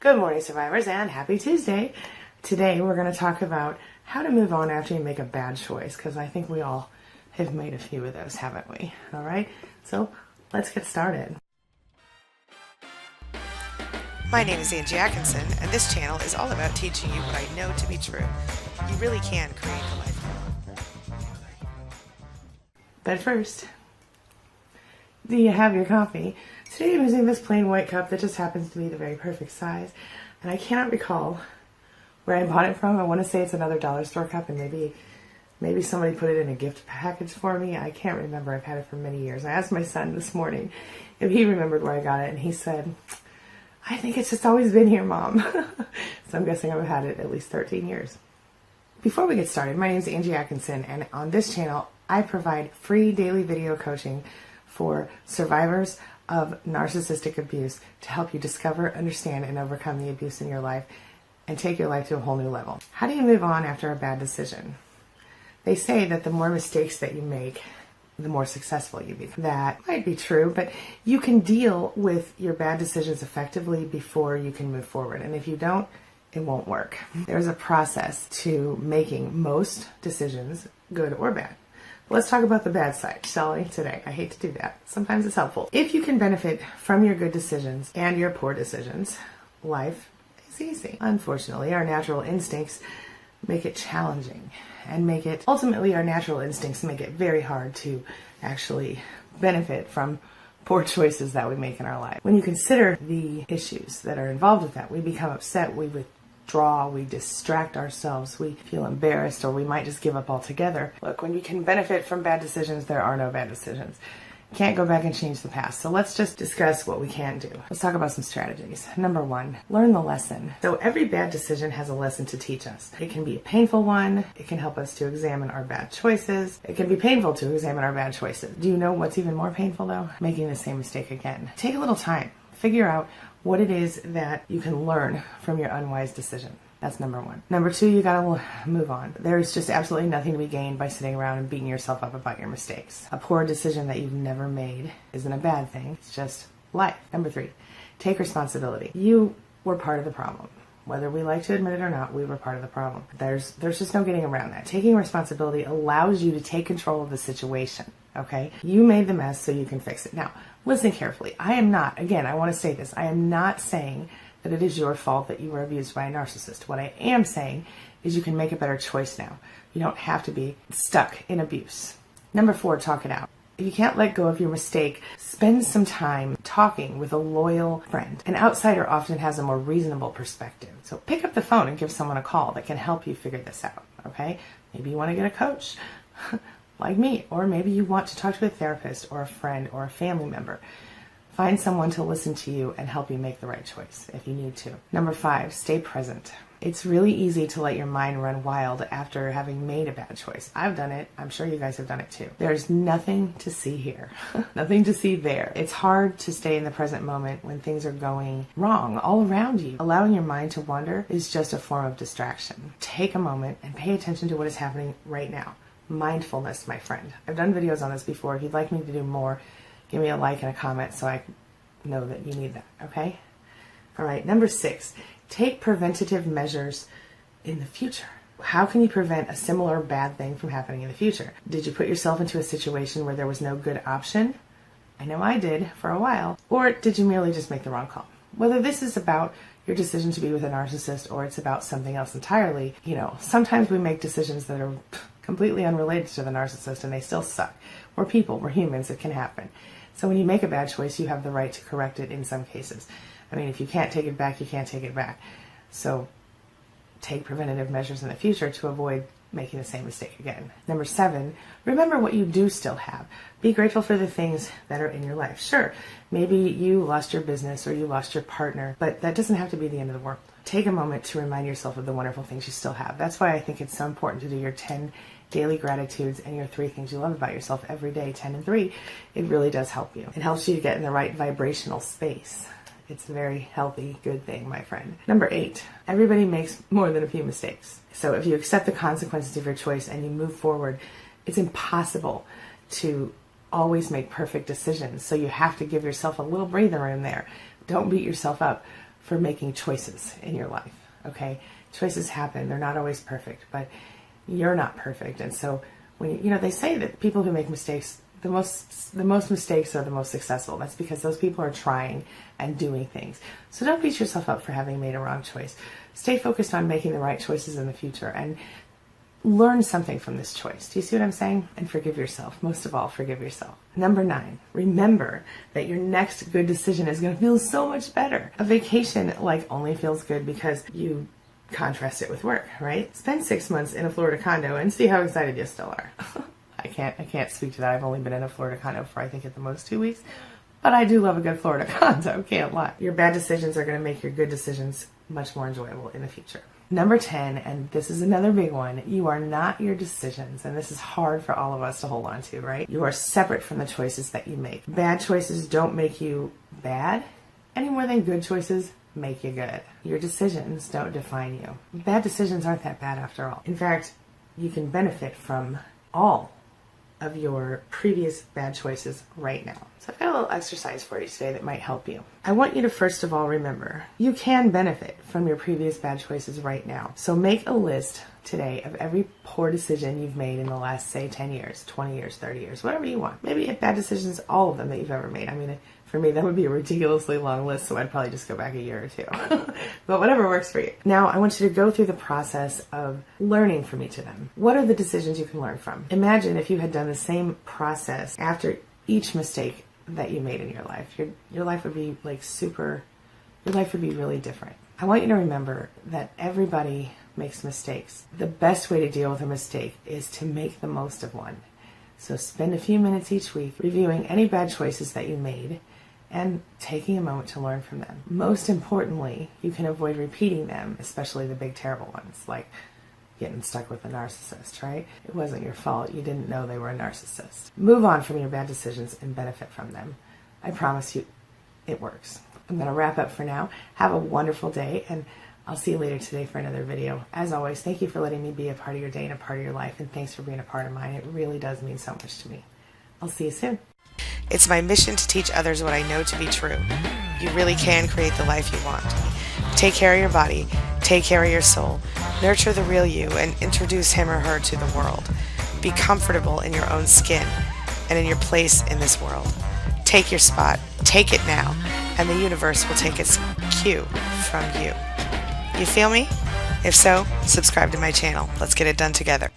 Good morning, survivors, and happy Tuesday. Today we're going to talk about how to move on after you make a bad choice, because I think we all have made a few of those, haven't we? All right, so let's get started. My name is Angie Atkinson, and this channel is all about teaching you what I know to be true. You really can create the life you want. But first, do you have your coffee? Today I'm using this plain white cup that just happens to be the very perfect size, and I cannot recall where I bought it from. I want to say it's another dollar store cup, and maybe somebody put it in a gift package for me. I can't remember. I've had it for many years. I asked my son this morning if he remembered where I got it, and he said, I think it's just always been here, Mom. So I'm guessing I've had it at least 13 years. Before we get started, my name is Angie Atkinson, and on this channel I provide free daily video coaching for survivors of narcissistic abuse to help you discover, understand, and overcome the abuse in your life and take your life to a whole new level. How do you move on after a bad decision? They say that the more mistakes that you make, the more successful you become. That might be true, but you can deal with your bad decisions effectively before you can move forward. And if you don't, it won't work. There's a process to making most decisions, good or bad. Let's talk about the bad side, shall we, today? I hate to do that. Sometimes it's helpful. If you can benefit from your good decisions and your poor decisions, life is easy. Unfortunately, our natural instincts make it challenging and ultimately our natural instincts make it very hard to actually benefit from poor choices that we make in our life. When you consider the issues that are involved with that, we become upset, we withdraw, we distract ourselves, we feel embarrassed, or we might just give up altogether. Look, when you can benefit from bad decisions, there are no bad decisions. You can't go back and change the past. So let's just discuss what we can do. Let's talk about some strategies. Number one, learn the lesson. So every bad decision has a lesson to teach us. It can be a painful one. It can help us to examine our bad choices. It can be painful to examine our bad choices. Do you know what's even more painful though? Making the same mistake again. Take a little time. Figure out what it is that you can learn from your unwise decision. That's number one. Number two, you gotta move on. There's just absolutely nothing to be gained by sitting around and beating yourself up about your mistakes. A poor decision that you've never made isn't a bad thing. It's just life. Number three, take responsibility. You were part of the problem. Whether we like to admit it or not, we were part of the problem. There's just no getting around that. Taking responsibility allows you to take control of the situation, okay? You made the mess so you can fix it. Now, listen carefully. I am not, again, I want to say this, I am not saying that it is your fault that you were abused by a narcissist. What I am saying is you can make a better choice now. You don't have to be stuck in abuse. Number four, talk it out. If you can't let go of your mistake, spend some time talking with a loyal friend. An outsider often has a more reasonable perspective. So pick up the phone and give someone a call that can help you figure this out, okay? Maybe you want to get a coach like me, or maybe you want to talk to a therapist or a friend or a family member. Find someone to listen to you and help you make the right choice if you need to. Number five, stay present. It's really easy to let your mind run wild after having made a bad choice. I've done it. I'm sure you guys have done it too. There's nothing to see here, nothing to see there. It's hard to stay in the present moment when things are going wrong all around you. Allowing your mind to wander is just a form of distraction. Take a moment and pay attention to what is happening right now. Mindfulness, my friend. I've done videos on this before. If you'd like me to do more, give me a like and a comment so I know that you need that, okay? All right, number six, take preventative measures in the future. How can you prevent a similar bad thing from happening in the future? Did you put yourself into a situation where there was no good option? I know I did for a while. Or did you merely just make the wrong call? Whether this is about your decision to be with a narcissist or it's about something else entirely, sometimes we make decisions that are completely unrelated to the narcissist and they still suck. We're people, we're humans, it can happen. So when you make a bad choice, you have the right to correct it in some cases. I mean, if you can't take it back, you can't take it back. So take preventative measures in the future to avoid making the same mistake again. Number seven, remember what you do still have. Be grateful for the things that are in your life. Sure, maybe you lost your business or you lost your partner, but that doesn't have to be the end of the world. Take a moment to remind yourself of the wonderful things you still have. That's why I think it's so important to do your 10 daily gratitudes and your 3 things you love about yourself every day, 10 and 3. It really does help you. It helps you to get in the right vibrational space. It's a very healthy, good thing, my friend. Number 8, everybody makes more than a few mistakes. So if you accept the consequences of your choice and you move forward, it's impossible to always make perfect decisions. So you have to give yourself a little breathing room there. Don't beat yourself up for making choices in your life, okay? Choices happen. They're not always perfect, but you're not perfect. And so when they say that people who make mistakes, the most mistakes are the most successful. That's because those people are trying and doing things. So don't beat yourself up for having made a wrong choice. Stay focused on making the right choices in the future and learn something from this choice. Do you see what I'm saying? And forgive yourself. Most of all, forgive yourself. Number 9, remember that your next good decision is going to feel so much better. A vacation only feels good because you contrast it with work, right? Spend 6 months in a Florida condo and see how excited you still are. I can't speak to that. I've only been in a Florida condo for I think at the most 2 weeks, but I do love a good Florida condo. Can't lie. Your bad decisions are going to make your good decisions much more enjoyable in the future. Number 10, and this is another big one, you are not your decisions, and this is hard for all of us to hold on to, right? You are separate from the choices that you make. Bad choices don't make you bad any more than good choices make you good. Your decisions don't define you. Bad decisions aren't that bad after all. In fact, you can benefit from all of your previous bad choices right now. So I've got a little exercise for you today that might help you. I want you to first of all remember you can benefit from your previous bad choices right now. So make a list today of every poor decision you've made in the last, say, 10 years, 20 years, 30 years, whatever you want. Maybe bad decisions, all of them that you've ever made. I mean, for me, that would be a ridiculously long list, so I'd probably just go back a year or two. But whatever works for you. Now, I want you to go through the process of learning from each of them. What are the decisions you can learn from? Imagine if you had done the same process after each mistake that you made in your life. Your life would be your life would be really different. I want you to remember that everybody makes mistakes. The best way to deal with a mistake is to make the most of one. So spend a few minutes each week reviewing any bad choices that you made and taking a moment to learn from them. Most importantly, you can avoid repeating them, especially the big terrible ones, like getting stuck with a narcissist, right? It wasn't your fault. You didn't know they were a narcissist. Move on from your bad decisions and benefit from them. I promise you, it works. I'm going to wrap up for now. Have a wonderful day, and I'll see you later today for another video. As always, thank you for letting me be a part of your day and a part of your life, and thanks for being a part of mine. It really does mean so much to me. I'll see you soon. It's my mission to teach others what I know to be true. You really can create the life you want. Take care of your body, take care of your soul, nurture the real you, and introduce him or her to the world. Be comfortable in your own skin and in your place in this world. Take your spot, take it now, and the universe will take its cue from you. You feel me? If so, subscribe to my channel. Let's get it done together.